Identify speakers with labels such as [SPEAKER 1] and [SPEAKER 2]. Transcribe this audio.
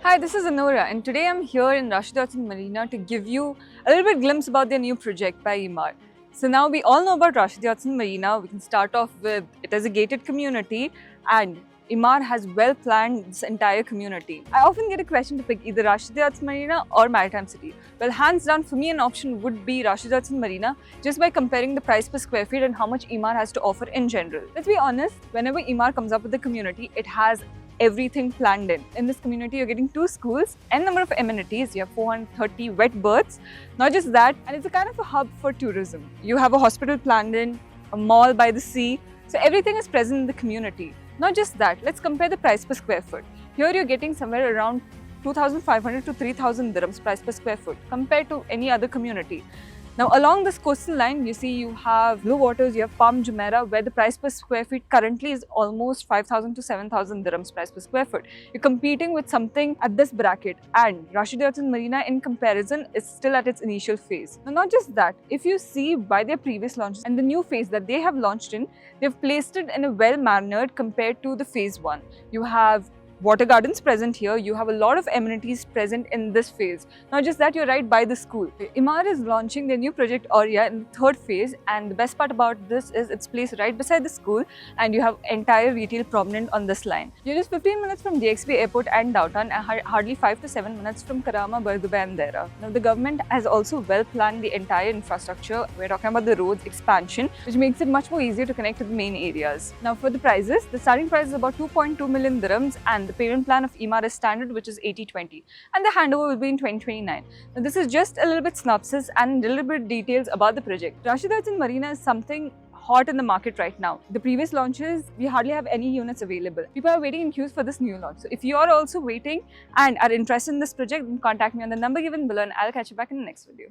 [SPEAKER 1] Hi, this is Anora, and today I'm here in Rashida Hudson Marina to give you a little bit glimpse about their new project by Emaar. So now we all know about Rashida Hudson Marina. We can start off with it as a gated community, and Emaar has well planned this entire community. I often get a question to pick either Rashida Hudson Marina or Maritime City. Well, hands down, for me, an option would be Rashida Hudson Marina, just by comparing the price per square feet and how much Emaar has to offer in general. Let's be honest, whenever Emaar comes up with a community, it has everything planned in. In this community, you're getting 2 schools, n number of amenities, you have 430 wet berths. Not just that, and it's a kind of a hub for tourism. You have a hospital planned in, a mall by the sea, so everything is present in the community. Not just that, let's compare the price per square foot. Here you're getting somewhere around 2,500 to 3,000 dirhams price per square foot compared to any other community. Now, along this coastal line, you see you have Blue Waters, you have Palm Jumeirah, where the price per square feet currently is almost 5,000 to 7,000 dirhams price per square foot. You're competing with something at this bracket, and Rashida Hudson Marina, in comparison, is still at its initial phase. Now, not just that, if you see by their previous launches and the new phase that they have launched in, they've placed it in a well-mannered compared to the phase 1. You have water gardens present here, you have a lot of amenities present in this phase. Not just that, you're right by the school. Emaar is launching their new project Aurea in the 3rd phase, and the best part about this is it's placed right beside the school and you have entire retail prominent on this line. You're just 15 minutes from DXB Airport and downtown and hardly 5 to 7 minutes from Karama, Barduba and Dera. Now the government has also well planned the entire infrastructure. We're talking about the roads expansion, which makes it much more easier to connect to the main areas. Now for the prices, the starting price is about 2.2 million dirhams, and the payment plan of Emaar is standard, which is 80/20, and the handover will be in 2029. Now this is just a little bit synopsis and a little bit details about the project. Rashida Hudson Marina is something hot in the market right now. The previous launches, we hardly have any units available. People are waiting in queues for this new launch. So if you are also waiting and are interested in this project, then contact me on the number given below and I'll catch you back in the next video.